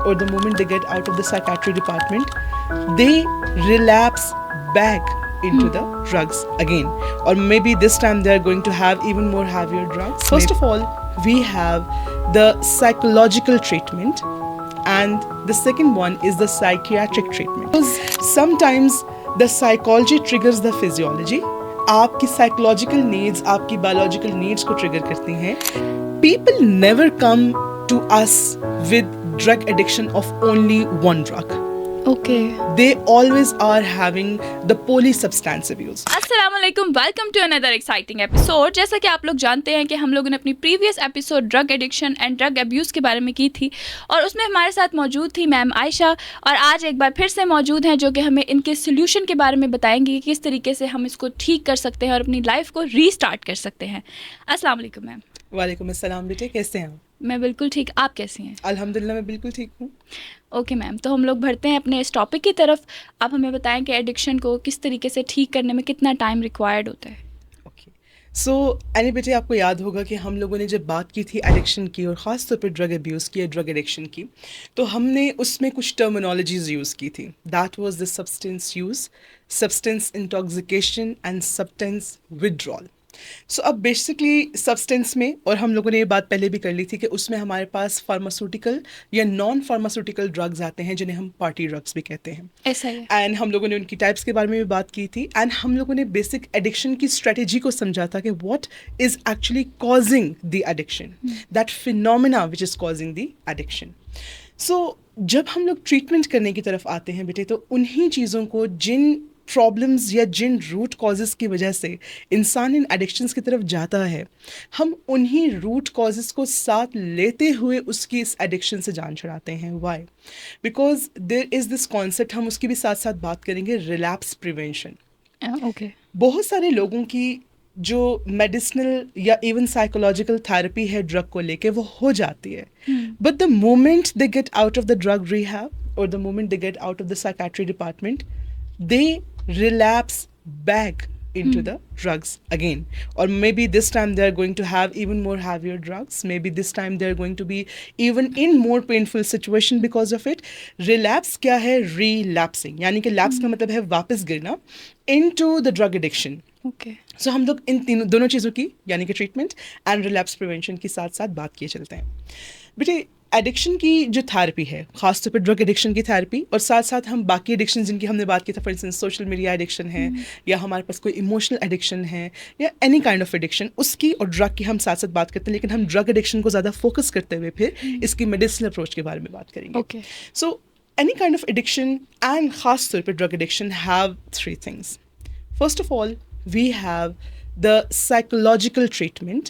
or the moment they get out of the psychiatry department, they relapse back into the drugs again. Or maybe this time they are going to have even more heavier drugs. First of all, we have the psychological treatment, and the second one is the psychiatric treatment. Because sometimes the psychology triggers the physiology. आपकी psychological needs आपकी biological needs को trigger करती हैं. People never come to us with drug addiction of only one drug. Okay. They always are having the polysubstance abuse. अस्सलामुअलैकुम, welcome to another exciting episode. जैसा कि आप लोग जानते हैं कि हम लोगों ने अपनी previous episode drug addiction and drug abuse के बारे में की थी और उसमें हमारे साथ मौजूद थी मैम आयशा, और आज एक बार फिर से मौजूद हैं जो कि हमें इनके सोल्यूशन के बारे में बताएंगी कि किस तरीके से हम इसको ठीक कर सकते हैं और अपनी लाइफ को रीस्टार्ट कर सकते हैं। अस्सलाम वालेकुम मैम। वालेकुम अस्सलाम बेटे, कैसे हैं आप? मैं बिल्कुल ठीक, आप कैसी हैं? अल्हम्दुलिल्लाह मैं बिल्कुल ठीक हूँ। ओके मैम, तो हम लोग बढ़ते हैं अपने इस टॉपिक की तरफ। आप हमें बताएं कि एडिक्शन को किस तरीके से ठीक करने में कितना टाइम रिक्वायर्ड होता है। ओके, सो एनी बेटे, आपको याद होगा कि हम लोगों ने जब बात की थी एडिक्शन की और ख़ास तौर पर ड्रग अब्यूज़ की या ड्रग एडिक्शन की, तो हमने उसमें कुछ टर्मिनोलॉजीज़ यूज़ की थी। That was the substance use, substance intoxication and substance withdrawal. So अब बेसिकली सब्सटेंस में, और हम लोगों ने ये बात पहले भी कर ली थी कि उसमें हमारे पास फार्मास्यूटिकल या नॉन फार्मास्यूटिकल ड्रग्स आते हैं जिन्हें हम पार्टी ड्रग्स भी कहते हैं। ऐसा है। एंड हम लोगों ने उनकी टाइप्स के बारे में भी बात की थी, एंड हम लोगों ने बेसिक एडिक्शन की स्ट्रेटेजी को समझा था कि what is actually causing the addiction, that phenomena which is causing the addiction. So जब हम लोग ट्रीटमेंट करने की तरफ आते हैं बेटे, तो उन्हीं चीज़ों को, जिन प्रॉब्लम्स या जिन रूट कॉजेज़ की वजह से इंसान इन एडिक्शंस की तरफ जाता है, हम उन्हीं रूट कॉजेज़ को साथ लेते हुए उसकी इस एडिक्शन से जान छुड़ाते हैं। Why? Because there is this concept, हम उसकी भी साथ साथ बात करेंगे, रिलैप्स प्रिवेंशन। ओके। बहुत सारे लोगों की जो मेडिसिनल या इवन साइकोलॉजिकल थेरेपी है ड्रग को लेके, वो हो जाती है, but the moment they get out of the drug rehab और the moment they get out of the psychiatry department, they relapse back into the drugs again. Or maybe this time they are going to have even more heavier drugs. Maybe this time they are going to be even in more painful situation because of it. Relapse क्या है? Relapsing, यानी कि lapse का मतलब है वापस गिरना into the drug addiction. Okay. So हम लोग इन दोनों चीज़ों की, यानी कि ट्रीटमेंट एंड रिलैप्स प्रिवेंशन की साथ साथ बात किए चलते हैं। बेटे, एडिक्शन की जो थेरेपी है, खासतौर पर ड्रग एडिक्शन की थेरेपी, और साथ साथ हम बाकी एडिक्शन जिनकी हमने बात की था, for instance social media addiction है, या हमारे पास कोई इमोशनल एडिक्शन है, या एनी काइंड ऑफ एडिक्शन, उसकी और ड्रग की हम साथ साथ बात करते हैं। लेकिन हम ड्रग एडिक्शन को ज़्यादा फोकस करते हुए फिर इसकी मेडिसिनल अप्रोच के बारे में बात करेंगे। Okay. So any kind of addiction and खास तौर पर drug addiction have three things. First of all, we have the psychological treatment,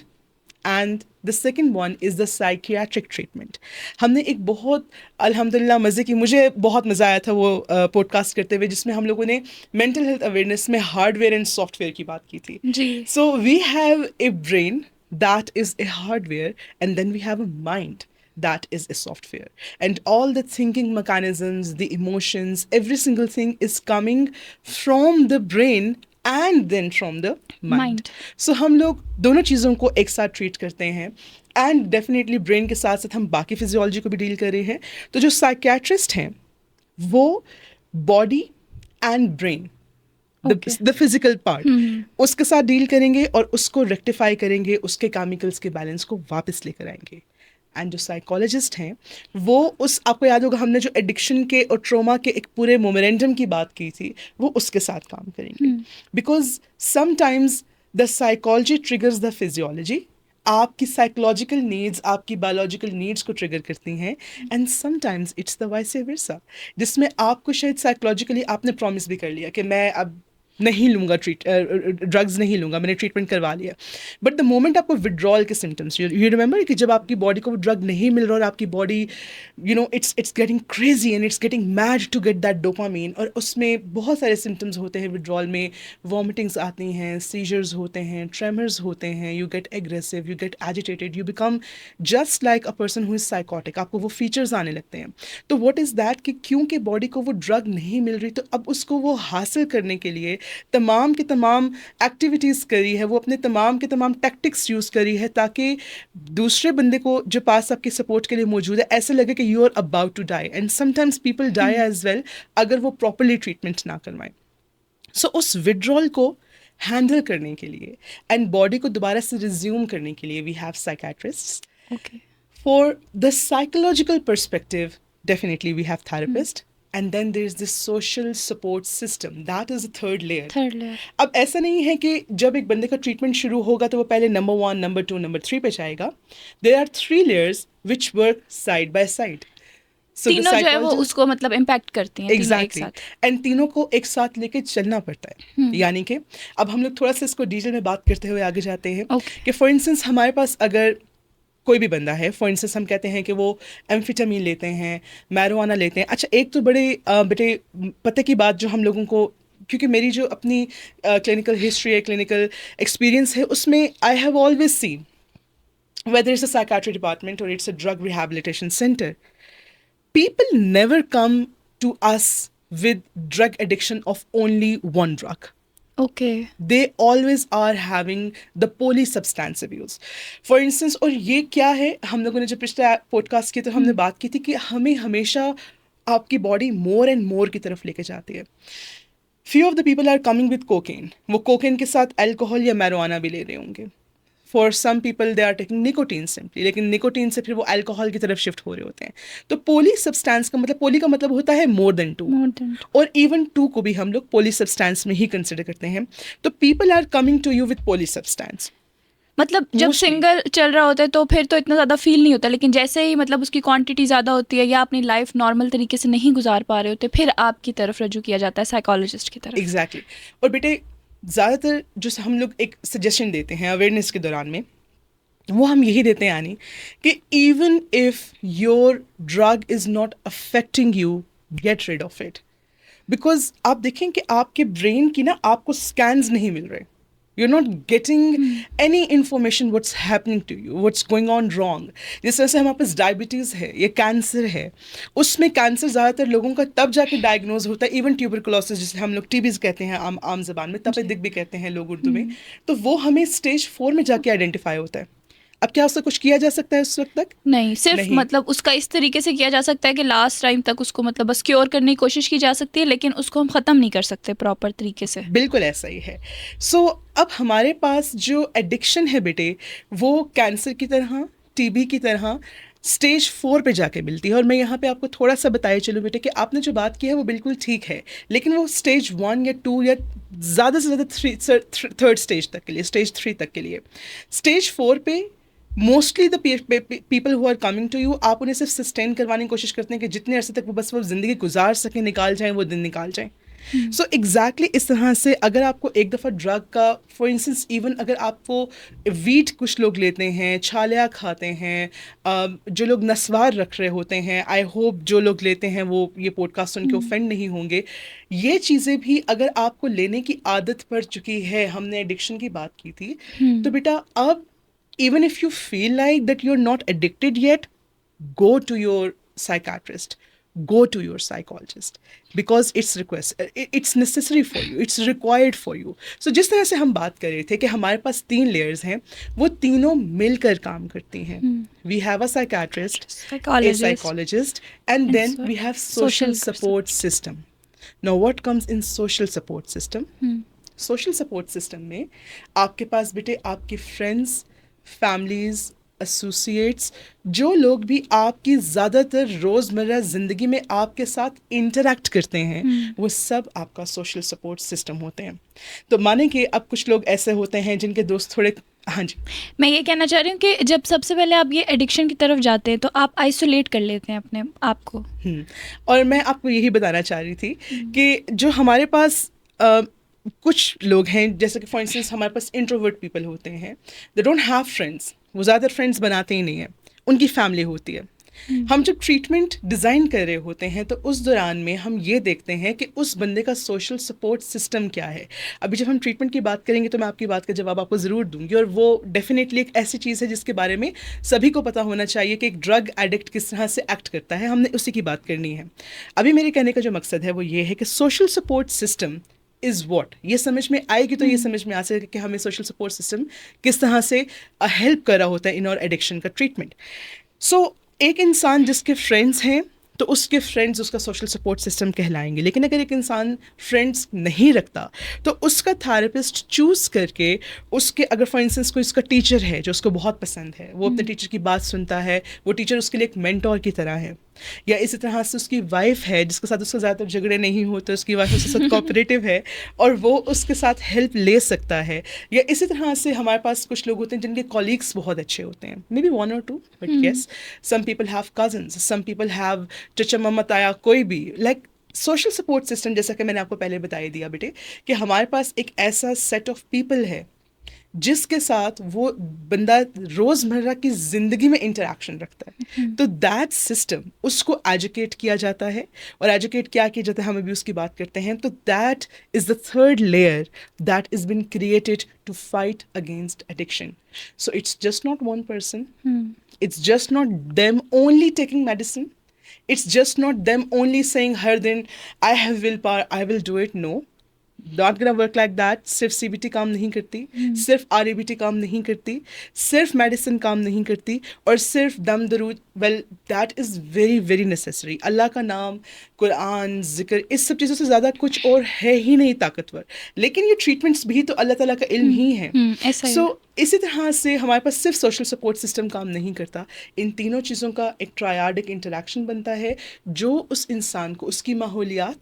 and the second one is the psychiatric treatment. हमने एक बहुत अल्हम्दुलिल्लाह मज़े की, मुझे बहुत मज़ा आया था वो पॉडकास्ट करते हुए, जिसमें हम लोगों ने मेंटल हेल्थ अवेयरनेस में हार्डवेयर एंड सॉफ्टवेयर की बात की थी। जी। So we have a brain that is a hardware, and then we have a mind that is a software, and all the thinking mechanisms, the emotions, every single thing is coming from the brain and then from the mind. So हम लोग दोनों चीज़ों को एक साथ treat करते हैं, and definitely brain के साथ साथ हम बाकी फिजियोलॉजी को भी डील कर रहे हैं। तो जो साइकियाट्रिस्ट हैं वो body and brain, the physical part, उसके साथ डील करेंगे और उसको रेक्टिफाई करेंगे, उसके केमिकल्स के बैलेंस को वापस लेकर आएंगे। एंड जो साइकोलॉजिस्ट हैं वो उस, आपको याद होगा हमने जो एडिक्शन के और ट्रोमा के एक पूरे मोमेंटम की बात की थी, वो उसके साथ काम करेंगे। Because sometimes the psychology triggers the physiology, आपकी साइकोलॉजिकल नीड्स आपकी बायोलॉजिकल नीड्स को ट्रिगर करती हैं, and sometimes it's the vice versa, जिसमें आपको शायद साइकोलॉजिकली आपने प्रॉमिस भी कर लिया कि मैं अब नहीं लूँगा ड्रग्स नहीं लूँगा, मैंने ट्रीटमेंट करवा लिया, बट द मोमेंट आपको विड्रॉल के सिम्टम्स, यू रिमेंबर कि जब आपकी बॉडी को वो ड्रग नहीं मिल रहा और आपकी body it's getting crazy and it's getting mad to get that dopamine, और उसमें बहुत सारे सिम्टम्स होते हैं विड्रॉल में, वॉमिटिंग्स आती हैं, सीजर्स होते हैं, ट्रेमर्स होते हैं, you get aggressive, you get agitated, you become just like a person who is psychotic, आपको वो फीचर्स आने लगते हैं। तो व्हाट इज़ दैट कि क्योंकि बॉडी को वो ड्रग नहीं मिल रही, तो अब उसको वो हासिल करने के लिए तमाम की तमाम एक्टिविटीज़ करी है, वो अपने तमाम के तमाम टैक्टिक्स यूज़ करी है ताकि दूसरे बंदे को जो पास आपके सपोर्ट के लिए मौजूद है ऐसे लगे कि you are about to die, and sometimes people die as well अगर वो प्रॉपरली ट्रीटमेंट ना करवाएं। सो उस विड्रॉल को हैंडल करने के लिए एंड बॉडी को दोबारा से रिज्यूम करने के लिए we have psychiatrists. Okay. For the psychological perspective, definitely we have therapist. And then there's this social support system. That is the third layer. Third layer. अब ऐसा नहीं है कि जब एक बंदे का ट्रीटमेंट शुरू होगा तो वो पहले नंबर 1, नंबर 2, नंबर 3 पे जाएगा. There are 3 layers which work side by side. So the तीनों जो है वो psychologist- उसको मतलब इम्पैक्ट करती हैं तीनों एक एग्जैक्टली साथ। एंड तीनों को एक साथ लेके चलना पड़ता है। यानी कि अब हम लोग थोड़ा सा इसको डिटेल में बात करते हुए आगे जाते हैं Okay. कि फॉर इंस्टेंस हमारे पास अगर कोई भी बंदा है, फॉर इंस्टेंस हम कहते हैं कि वो एम्फिटामिन लेते हैं, मैरिजुआना लेते हैं। अच्छा, एक तो बेटे पते की बात जो हम लोगों को, क्योंकि मेरी जो अपनी क्लिनिकल हिस्ट्री है, क्लिनिकल एक्सपीरियंस है, उसमें I have always seen whether it's a psychiatry department or it's a drug rehabilitation center, people never come to us with drug addiction of only one drug. Okay. They always are having the polysubstance abuse. For instance, और ये क्या है, हम लोगों ने जब पिछले podcast की तो हमने बात की थी कि हमें हमेशा आपकी बॉडी मोर एंड मोर की तरफ लेके जाती है। Few of the people are coming with cocaine. वो कोकेन के साथ अल्कोहल या मैरिजुआना भी ले रहे होंगे। For some people they are taking nicotine simply, लेकिन निकोटीन से फिर वो अल्कोहल की तरफ शिफ्ट हो रहे होते हैं। तो पोली सब्सटेंस का मतलब, पोली का मतलब होता है मोर देन 2, मोर देन। और इवन 2 को भी हम लोग पोली सब्सटेंस में ही कंसिडर करते हैं। तो people are coming to you with polysubstance. मतलब जब Mostly. सिंगल चल रहा होता है तो फिर तो इतना ज़्यादा फील नहीं होता, लेकिन जैसे ही मतलब उसकी क्वांटिटी ज़्यादा होती है या अपनी लाइफ नॉर्मल तरीके से नहीं गुजार पा रहे होते, फिर आपकी तरफ रजू किया जाता है साइकोलॉजिस्ट की तरफ। एग्जैक्टली और बेटे ज़्यादातर जो हम लोग एक सजेशन देते हैं अवेयरनेस के दौरान में, वो हम यही देते हैं यानी कि even if your drug is not affecting you, get rid of it. Because आप देखें कि आपके ब्रेन की ना आपको स्कैन्स नहीं मिल रहे, you are not getting any information what's happening to you, what's going on wrong. जिस तरह से हमारे पास डायबिटीज़ है या कैंसर है, उसमें कैंसर ज़्यादातर लोगों का तब जाके डायग्नोज होता है, इवन ट्यूबरकुलोसिस जिसे हम लोग टीबीज कहते हैं आम ज़बान में, तपेदिक भी कहते हैं लोग उर्दू में, तो वो हमें स्टेज 4 में जाके आइडेंटिफाई होता है। अब क्या उससे कुछ किया जा सकता है उस वक्त तक? नहीं, सिर्फ नहीं। मतलब उसका इस तरीके से किया जा सकता है कि लास्ट टाइम तक उसको मतलब बस क्योर करने की कोशिश की जा सकती है, लेकिन उसको हम ख़त्म नहीं कर सकते प्रॉपर तरीके से। बिल्कुल ऐसा ही है। सो अब हमारे पास जो एडिक्शन है बेटे, वो कैंसर की तरह, टीबी की तरह स्टेज 4 पे जाके मिलती है। और मैं यहाँ पे आपको थोड़ा सा बताए चलूँ बेटे कि आपने जो बात की है वो बिल्कुल ठीक है, लेकिन वो स्टेज 1 या 2 या ज़्यादा से ज़्यादा थर्ड स्टेज तक के लिए, स्टेज 3 तक के लिए। स्टेज 4 पे mostly the people who are coming to you, आप उन्हें सिर्फ सस्टेन करवाने की कोशिश करते हैं कि जितने अरसे तक वो बस वो ज़िंदगी गुजार सकें, निकाल जाएं, वो दिन निकाल जाएं। सो एग्जैक्टली इस तरह से अगर आपको एक दफ़ा ड्रग का, फॉर इंस्टेंस इवन अगर आपको वीट कुछ लोग लेते हैं, छालिया खाते हैं, जो लोग नस्वार रख रहे होते हैं, आई होप जो लोग लेते हैं वो ये पॉडकास्ट सुन के ऑफेंड नहीं होंगे, ये चीज़ें भी अगर आपको लेने की आदत पड़ चुकी है, हमने एडिक्शन की बात की थी, तो बेटा अब even if you feel like that you're not addicted yet, go to your psychiatrist, go to your psychologist, because it's necessary for you, it's required for you. So जिस तरह से हम बात कर रहे थे कि हमारे पास 3 layers हैं, वो तीनों मिलकर काम करती हैं। We have a psychiatrist, a psychologist, and then we have social support system. Now what comes in social support system? Social support system में आपके पास बेटे आपके friends, फैमिलीज, एसोसिएट्स, जो लोग भी आपकी ज़्यादातर रोज़मर्रा ज़िंदगी में आपके साथ इंटरेक्ट करते हैं, वो सब आपका सोशल सपोर्ट सिस्टम होते हैं। तो माने कि अब कुछ लोग ऐसे होते हैं जिनके दोस्त थोड़े, हाँ जी, मैं ये कहना चाह रही हूँ कि जब सबसे पहले आप ये एडिक्शन की तरफ जाते हैं तो आप आइसोलेट कर लेते हैं अपने आप को। और मैं आपको यही बताना चाह रही थी कि जो हमारे पास कुछ लोग हैं, जैसे कि फॉर इंस्टेंस हमारे पास इंट्रोवर्ट पीपल होते हैं, दे डोंट हैव फ्रेंड्स, वो ज़्यादा फ्रेंड्स बनाते ही नहीं हैं, उनकी फैमिली होती है। हम जब ट्रीटमेंट डिज़ाइन कर रहे होते हैं तो उस दौरान में हम ये देखते हैं कि उस बंदे का सोशल सपोर्ट सिस्टम क्या है। अभी जब हम ट्रीटमेंट की बात करेंगे तो मैं आपकी बात का जवाब आपको ज़रूर दूंगी, और वो डेफिनेटली एक ऐसी चीज़ है जिसके बारे में सभी को पता होना चाहिए कि एक ड्रग एडिक्ट किस तरह से एक्ट करता है, हमने उसी की बात करनी है। अभी मेरे कहने का जो मकसद है वो ये है कि social support system is what, ये समझ में आएगी तो ये समझ में आ सकेगा कि हमें सोशल सपोर्ट सिस्टम किस तरह से हेल्प कर रहा होता है इन और एडिक्शन का ट्रीटमेंट. सो एक इंसान जिसके फ्रेंड्स हैं तो उसके फ्रेंड्स उसका सोशल सपोर्ट सिस्टम कहलाएंगे. लेकिन अगर एक इंसान फ्रेंड्स नहीं रखता तो उसका थेरेपिस्ट चूज करके उसके, अगर फॉर इंस्टेंस कोई उसका टीचर है जो उसको बहुत पसंद है, वो अपने टीचर की बात सुनता है, वो टीचर उसके लिए एक मेंटोर की तरह है, या इसी तरह से उसकी वाइफ है जिसके साथ उसका ज़्यादातर झगड़े नहीं होते, उसकी वाइफ उसके साथ कोऑपरेटिव है और वो उसके साथ हेल्प ले सकता है, या इसी तरह से हमारे पास कुछ लोग होते हैं जिनके कॉलीग्स बहुत अच्छे होते हैं, maybe 1 or 2, but yes some people have cousins, some people have चचा मम्मा ताया, कोई भी लाइक सोशल सपोर्ट सिस्टम. जैसा कि मैंने आपको पहले बता दिया बेटे कि हमारे पास एक ऐसा सेट ऑफ पीपल है जिसके साथ वो बंदा रोजमर्रा की जिंदगी में इंटरेक्शन रखता है. तो दैट सिस्टम उसको एजुकेट किया जाता है, और एजुकेट क्या किया जाता है, हम अभी उसकी बात करते हैं. तो that is the third layer that is been created to fight against addiction. So it's just not one person, it's just not them only taking medicine, it's just not them only saying her then I have willpower, I will do it. No, not gonna work like that. सिर्फ CBT काम नहीं करती, सिर्फ RABT काम नहीं करती, सिर्फ medicine काम नहीं करती, और सिर्फ दम दरूद, well that is very very necessary. Allah का नाम, कुरान, जिक्र, इस सब चीज़ों से ज़्यादा कुछ और है ही नहीं ताकतवर. लेकिन ये ट्रीटमेंट्स भी तो अल्लाह ताला का इल्म ही है. सो इसी तरह से हमारे पास सिर्फ सोशल सपोर्ट सिस्टम काम नहीं करता, इन तीनों चीज़ों का एक ट्रायाडिक इंटरेक्शन बनता है जो उस इंसान को, उसकी माहौलियात,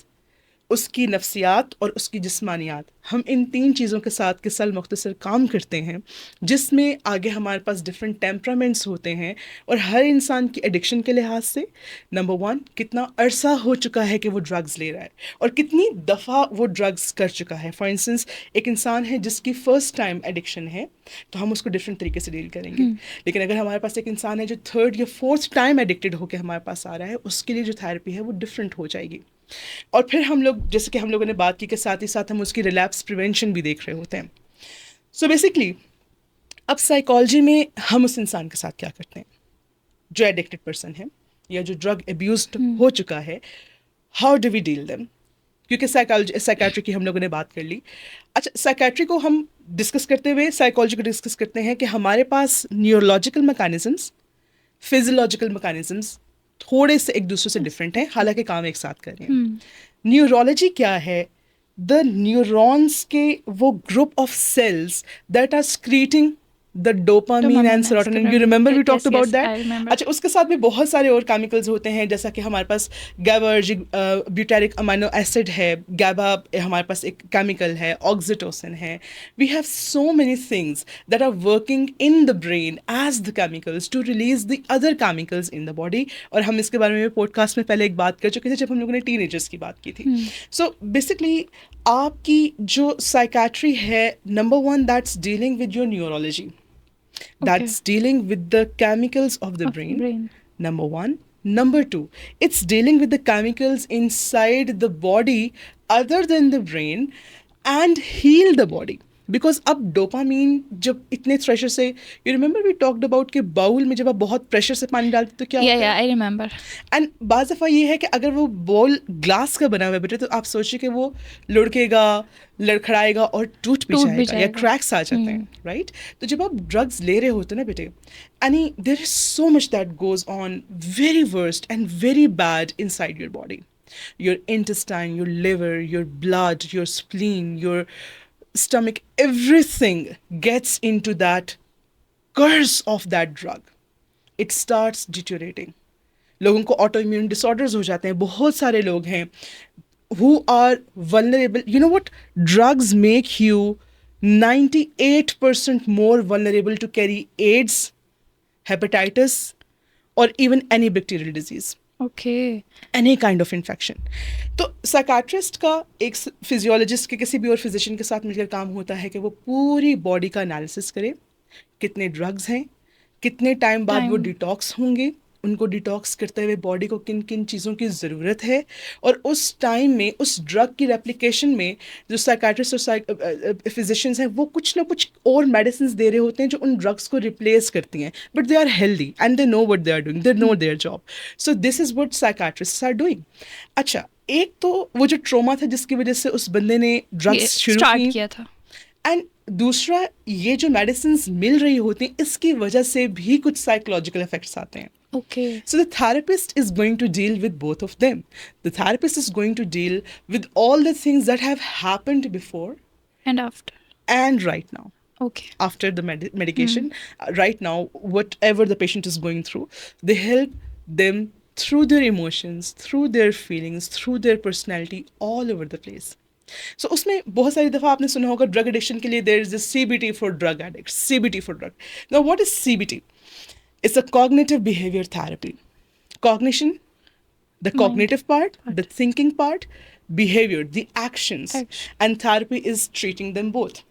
उसकी नफ्सियात और उसकी जिस्मानियात, हम इन 3 चीज़ों के साथ किसल मुख्तसर काम करते हैं, जिसमें आगे हमारे पास डिफरेंट टेम्परामेंट्स होते हैं. और हर इंसान की एडिक्शन के लिहाज से नंबर 1 कितना अरसा हो चुका है कि वो ड्रग्स ले रहा है और कितनी दफ़ा वो ड्रग्स कर चुका है. फॉर इंस्टेंस एक इंसान है जिसकी फ़र्स्ट टाइम एडिक्शन है तो हम उसको डिफरेंट तरीके से डील करेंगे. लेकिन अगर हमारे पास एक इंसान है जो 3rd या 4th टाइम एडिक्टेड होकर हमारे पास आ रहा है, उसके लिए जो थेरेपी है वो डिफरेंट हो जाएगी. और फिर हम लोग, जैसे कि हम लोगों ने बात की, कि साथ ही साथ हम उसकी रिलैप्स प्रिवेंशन भी देख रहे होते हैं. सो बेसिकली अब साइकोलॉजी में हम उस इंसान के साथ क्या करते हैं जो एडिक्टेड पर्सन है या जो ड्रग एब्यूज्ड हो चुका है. How do we deal them? क्योंकि साइकाट्री की हम लोगों ने बात कर ली. अच्छा, साइकाट्री को हम डिस्कस करते हुए साइकोलॉजी को डिस्कस करते हैं कि हमारे पास न्यूरोलॉजिकल मैकेनिज्म्स, फिजियोलॉजिकल मैकेनिज्म्स थोड़े से एक दूसरे से डिफरेंट हैं, हालांकि काम एक साथ कर रहे हैं. न्यूरोलॉजी क्या है? द न्यूरॉन्स के वो group of cells that are secreting the dopamine and serotonin. You remember we talked about that. अच्छा, उसके साथ भी बहुत सारे और केमिकल्स होते हैं, जैसा कि हमारे पास गैबार्जिक ब्यूटेरिक अमाइनो एसिड है, गैबा हमारे पास एक केमिकल है, ऑक्सीटोसिन है. We have so many things that are working in the brain as the chemicals to release the other chemicals in the body. और हम इसके बारे में पॉडकास्ट में पहले एक बात कर चुके थे जब हम लोगों ने टीनेजर्स की बात की थी. सो बेसिकली आपकी जो साइकाट्री है, number 1 that's dealing with your neurology, that's dealing with the chemicals of the brain. Number 1. Number 2, it's dealing with the chemicals inside the body other than the brain and heal the body. Because अब dopamine जब इतने pressure से, you remember we talked about कि bowl में जब आप बहुत pressure से पानी डालते तो क्या होता है? I remember. एंड बाज़ दफ़ा ये है कि अगर वो बाउल ग्लास का बना हुआ है बेटे, तो आप सोचिए कि वो लुढ़केगा, लड़खड़ाएगा और टूट भी जाएगा या क्रैक्स आ जाते हैं, राइट? तो जब आप ड्रग्स ले रहे होते ना बेटे, and there is so much that goes on very worst and very bad inside your body. Your intestine, your liver, your blood, your spleen, your stomach, everything gets into that curse of that drug. It starts deteriorating. लोगों को autoimmune disorders हो जाते हैं. बहुत सारे लोग हैं who are vulnerable. You know what? Drugs make you 98% more vulnerable to carry AIDS, hepatitis, or even any bacterial disease. Any kind of infection. तो साइकाट्रिस्ट का एक फिजियोलॉजिस्ट के किसी भी और फिजिशियन के साथ मिलकर काम होता है कि वो पूरी बॉडी का एनालिसिस करे, कितने ड्रग्स हैं, कितने टाइम बाद वो डिटॉक्स होंगे, उनको डिटॉक्स करते हुए बॉडी को किन किन चीज़ों की ज़रूरत है, और उस टाइम में उस ड्रग की रेप्लिकेशन में जो साइकाट्रिस्ट और फिजिशियंस हैं वो कुछ ना कुछ और मेडिसिन दे रहे होते हैं जो उन ड्रग्स को रिप्लेस करती हैं, but they are healthy and they know what they are doing, they know their job. So this is what psychiatrists are doing. अच्छा, एक तो वो जो ट्रॉमा था जिसकी वजह से उस बंदे ने ड्रग्स शुरू स्टार्ट की, किया था। एंड दूसरा ये जो मेडिसिन मिल रही होती हैं इसकी वजह से भी कुछ साइकोलॉजिकल इफेक्ट्स आते हैं. Okay. So the therapist is going to deal with both of them. The therapist is going to deal with all the things that have happened before and after. and right now. Okay. After the medication, right now, whatever the patient is going through, they help them through their emotions, through their feelings, through their personality, all over the place. So उसमें बहुत सारी दफ़ा आपने सुना होगा drug addiction के लिए there is a CBT for drug addicts, CBT for drug. Now what is CBT? It's a cognitive behavior therapy. Cognition, the cognitive part, the thinking part, behavior, the actions, and therapy is treating them both.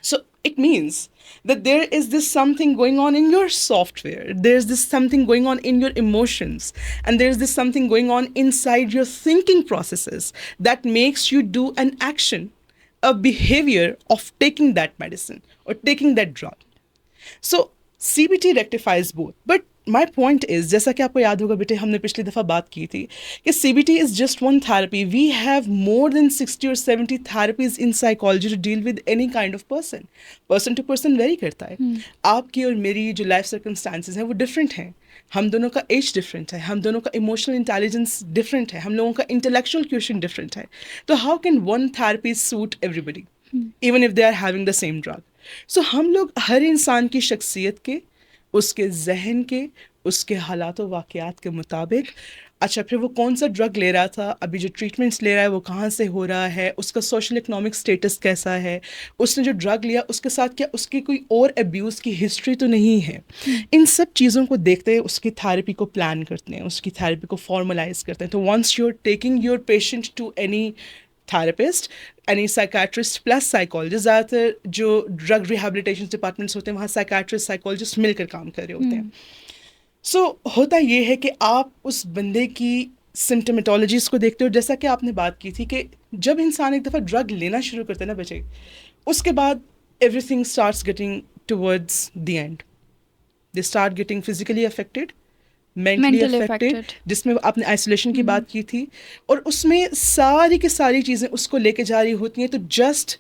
So it means that there is this something going on in your software, there's this something going on in your emotions, and there's this something going on inside your thinking processes that makes you do an action, a behavior of taking that medicine or taking that drug. So CBT rectifies both. But my point is, जैसा कि आपको याद होगा बेटे हमने पिछली दफ़ा बात की थी कि CBT is just one therapy. We have more than 60 or 70 therapies in psychology to deal with any kind of person. Person to person vary करता है. आपकी और मेरी जो life circumstances हैं वो different हैं. हम दोनों का एज डिफरेंट है, हम दोनों का इमोशनल इंटेलिजेंस डिफरेंट है, हम लोगों का इंटेलेक्चुअल क्वेश्चन डिफरेंट है. तो how can one therapy suit everybody even if they are having the same drug? So हम लोग हर इंसान की शख्सियत के, उसके जहन के, उसके हालात व वाक़यात के मुताबिक, अच्छा फिर वो कौन सा ड्रग ले रहा था, अभी जो ट्रीटमेंट्स ले रहा है वो कहाँ से हो रहा है, उसका सोशल इकोनॉमिक स्टेटस कैसा है, उसने जो ड्रग लिया उसके साथ क्या उसकी कोई और अब्यूज़ की हिस्ट्री तो नहीं है. इन सब चीज़ों को देखते हुए उसकी थेरेपी को प्लान करते हैं, उसकी थेरेपी को फॉर्मलाइज करते हैं. तो once you are taking your patient to any therapist, any psychiatrist plus psychologist, ज़्यादातर जो ड्रग रिहेबिलिटेशन डिपार्टमेंट्स होते हैं वहाँ साइकेट्रिस्ट साइकोलॉजिस्ट मिलकर काम कर रहे होते हैं. सो होता ये है कि आप उस बंदे की सिम्टमेटोलॉजीज़ को देखते हो, जैसा कि आपने बात की थी कि जब इंसान एक दफ़ा ड्रग लेना शुरू करता है ना बच्चे, उसके बाद everything starts getting towards the end. They start getting physically affected, mentally affected, जिसमें आपने आइसोलेशन की बात की थी, और उसमें सारी की सारी चीज़ें उसको लेके जा रही होती हैं. तो just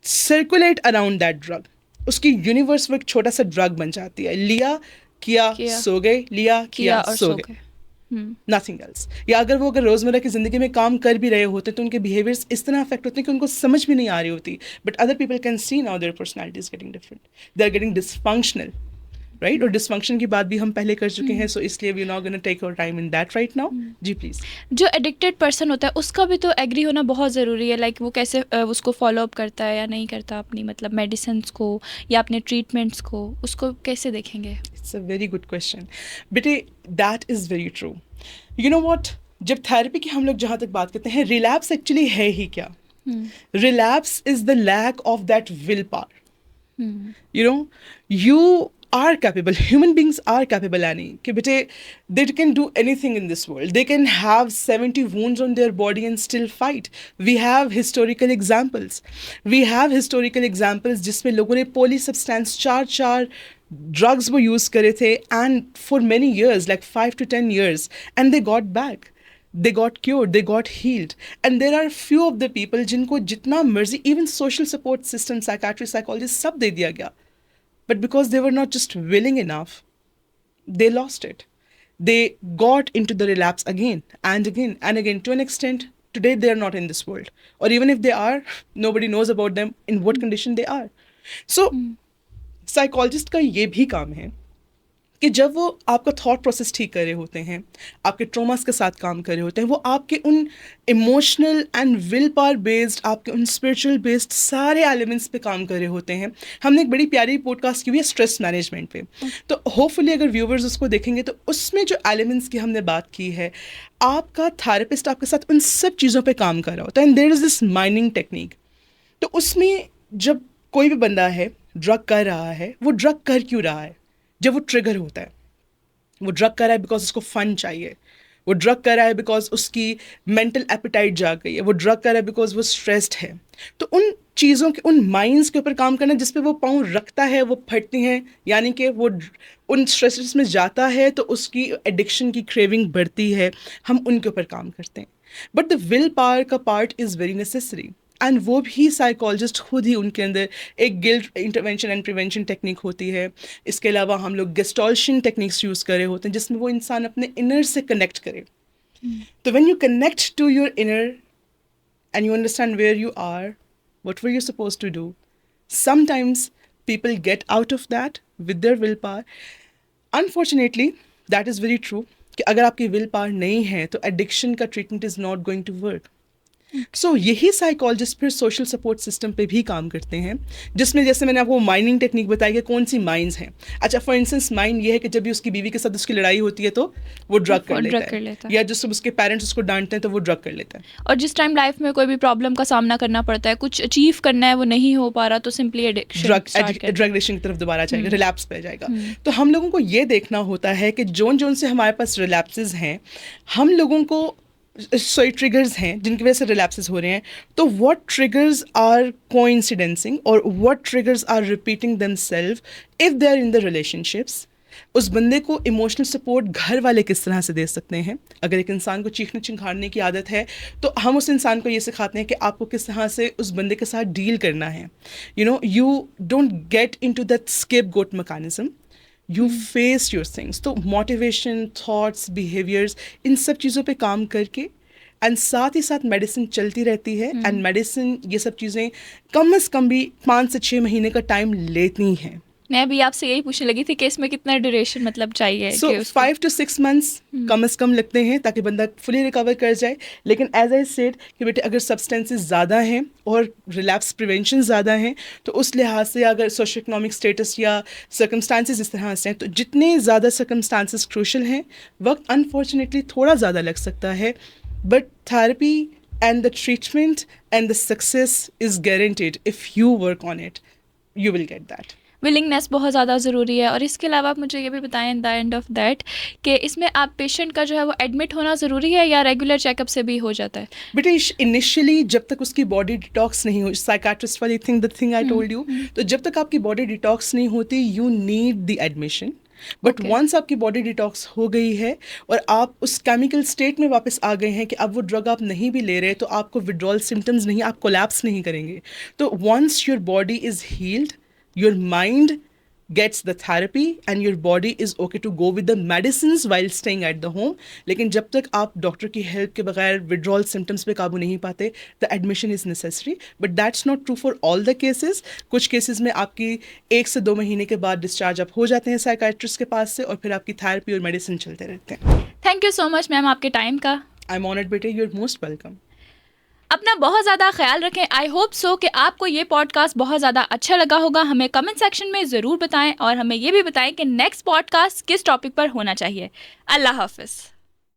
circulate around that drug, उसकी यूनिवर्स वो एक छोटा सा ड्रग बन जाती है. लिया किया सो गए, लिया किया सो गए, नथिंग एल्स. या अगर रोज़मर्रा की ज़िंदगी में काम कर भी रहे होते तो उनके बिहेवियर्स इस तरह अफेक्ट होते हैं कि उनको समझ भी नहीं आ रही होती. But other people can see now their personality is getting different, they are getting dysfunctional, right. और डिसफंक्शन की बात भी हम पहले कर चुके हैं, सो इसलिए we are not gonna take our time in that right now. जी प्लीज़. जो एडिक्टेड पर्सन होता है उसका भी तो एग्री होना बहुत ज़रूरी है, लाइक वो कैसे उसको फॉलो अप करता है या नहीं करता अपनी मतलब मेडिसिन्स को या अपने ट्रीटमेंट्स को, उसको कैसे देखेंगे? It's a very good question बेटे, that is very true. You know what, जब थेरेपी की हम लोग जहाँ तक बात करते हैं, रिलैप्स एक्चुअली है ही क्या? Relapse is the lack of that will power. You know, you are capable, human beings are capable, Annie, कि बेटे they can do anything in this world. They can have 70 wounds on their body and still fight. We have historical examples. जिसमें लोगों ने पोली substance 4 drugs वो use करे थे, and for many years, like 5 to 10 years, and they got back. They got cured, they got healed. And there are few of the people जिनको जितना मर्जी, even social support system, psychiatry, psychologist, सब दे दिया गया. But because they were not just willing enough, they lost it. They got into the relapse again and again and again. To an extent, today they are not in this world. Or even if they are, nobody knows about them, in what condition they are. So, psychologist का ये भी काम है कि जब वो आपका thought process ठीक कर रहे होते हैं, आपके ट्रॉमास के साथ काम कर रहे होते हैं, वो आपके उन emotional and will power based, आपके उन स्पिरिचुअल बेस्ड सारे एलिमेंट्स पे काम कर रहे होते हैं. हमने एक बड़ी प्यारी पॉडकास्ट की हुई है स्ट्रेस मैनेजमेंट पे, तो होपफुली अगर व्यूवर्स उसको देखेंगे तो उसमें जो एलिमेंट्स की हमने बात की है, आपका थेरेपिस्ट आपके साथ उन सब चीज़ों पर काम कर रहा होता है. And there is this mining technique. तो उसमें जब कोई भी बंदा है ड्रग कर रहा है, वो ड्रग कर क्यों रहा है? जब वो ट्रिगर होता है, वो ड्रग कर रहा है बिकॉज उसको फन चाहिए, वो ड्रग कर रहा है बिकॉज उसकी मेंटल एपिटाइट जाग गई है, वो ड्रग कर रहा है बिकॉज वो स्ट्रेस्ड है। तो उन चीज़ों के, उन माइंड्स के ऊपर काम करना जिस पे वो पाँव रखता है वो फटती हैं, यानी कि वो उन स्ट्रेसेस में जाता है तो उसकी एडिक्शन की क्रेविंग बढ़ती है, हम उनके ऊपर काम करते हैं। बट द विल पावर का part is very necessary, and वो भी साइकोलॉजिस्ट खुद ही उनके अंदर एक guilt intervention and prevention technique होती है। इसके अलावा हम लोग गेस्टॉल्शन टेक्निक्स यूज़ कर रहे होते हैं जिसमें वो इंसान अपने इनर से कनेक्ट करे। तो when you connect to your inner and you understand where you are, what were you supposed to do, sometimes people get out of that with their willpower. Unfortunately, that is very true कि अगर आपकी will power नहीं है तो addiction का treatment is not going to work. So यही psychologist फिर social support system पे भी काम करते हैं, जिसमें जैसे मैंने आपको माइनिंग टेक्निक बताई कि कौन सी माइंस हैं। अच्छा, फॉर इंस्टेंस माइन ये है कि जब भी उसकी बीवी के साथ उसकी लड़ाई होती है तो वो ड्रग कर लेता है, या जब उसके पेरेंट्स उसको डांटते हैं तो वो ड्रग कर लेता है। और जिस टाइम लाइफ में कोई भी प्रॉब्लम का सामना करना पड़ता है, कुछ अचीव करना है, वो नहीं हो पा रहा, तो सिंपली ड्रग एडिक्शन की तरफ दोबारा जाएगा, रिलैप्स पे जाएगा। तो हम लोगों को ये देखना होता है कि जोन जोन से हमारे पास रिलैप्सेस हैं, हम लोगों को ट्रिगर्स हैं जिनकी वजह से रिलैप्सेस हो रहे हैं, तो व्हाट ट्रिगर्स आर कोइंसिडेंसिंग और what triggers are repeating themself if they are in the relationships. उस बंदे को इमोशनल सपोर्ट घर वाले किस तरह से दे सकते हैं। अगर एक इंसान को चीखने चिंघाड़ने की आदत है तो हम उस इंसान को ये सिखाते हैं कि आपको किस तरह से उस बंदे के साथ डील करना है। You don't get into that scapegoat mechanism, you face your things. तो मोटिवेशन, थॉट्स, बिहेवियर्स, इन सब चीज़ों पे काम करके, एंड साथ ही साथ मेडिसिन चलती रहती है। एंड मेडिसिन ये सब चीज़ें कम से कम भी 5 से 6 महीने का टाइम लेती हैं। मैं भी आपसे यही पूछने लगी थी कि इसमें कितना ड्यूरेशन मतलब चाहिए। सो 5 to 6 months कम से कम लगते हैं ताकि बंदा फुली रिकवर कर जाए। लेकिन एज आई सेड कि बेटे अगर सब्सटेंसेस ज़्यादा हैं और रिलैप्स प्रिवेंशन ज़्यादा हैं तो उस लिहाज से अगर सोशो इकोनॉमिक स्टेटस या सर्कमस्टांसेस इस तरह से हैं तो जितने ज़्यादा सर्कमस्टांसेस क्रूशल हैं, वक्त अनफॉर्चुनेटली थोड़ा ज़्यादा लग सकता है, but therapy and the treatment and the success is guaranteed. If you work on it, you will get that. Willingness बहुत ज़्यादा ज़रूरी है। और इसके अलावा आप मुझे ये भी बताएं in the end of that कि इसमें आप पेशेंट का जो है वो एडमिट होना ज़रूरी है या रेगुलर चेकअप से भी हो जाता है? बेटा इनिशियली जब तक उसकी बॉडी डिटॉक्स नहीं हो, साइकाट्रिस्ट वाली the thing I told you, तो जब तक आपकी बॉडी डिटॉक्स नहीं होती you need the admission. But once आपकी बॉडी डिटॉक्स हो गई है और आप उस केमिकल स्टेट में वापस आ गए हैं कि अब वो ड्रग आप नहीं भी ले रहे तो आपको विड्रॉल सिम्टम्स नहीं, आप कोलैप्स नहीं करेंगे। तो once your body is healed, your mind gets the therapy and your body is okay to go with the medicines while staying at the home. लेकिन जब तक आप डॉक्टर की हेल्प के बगैर withdrawal symptoms पे काबू नहीं पाते, the admission is necessary. But that's not true for all the cases. कुछ केसेस में आपकी 1 से 2 महीने के बाद डिस्चार्ज आप हो जाते हैं साइकाट्रिस्ट के पास से और फिर आपकी थेरेपी और मेडिसिन चलते रहते हैं। Thank you so much ma'am आपके टाइम का। आई एम ऑनर्ड बेटे, यू आर मोस्ट वेलकम। अपना बहुत ज़्यादा ख्याल रखें। आई होप सो कि आपको ये पॉडकास्ट बहुत ज़्यादा अच्छा लगा होगा। हमें कमेंट सेक्शन में ज़रूर बताएं और हमें ये भी बताएं कि नेक्स्ट पॉडकास्ट किस टॉपिक पर होना चाहिए। अल्लाह हाफ़िज़।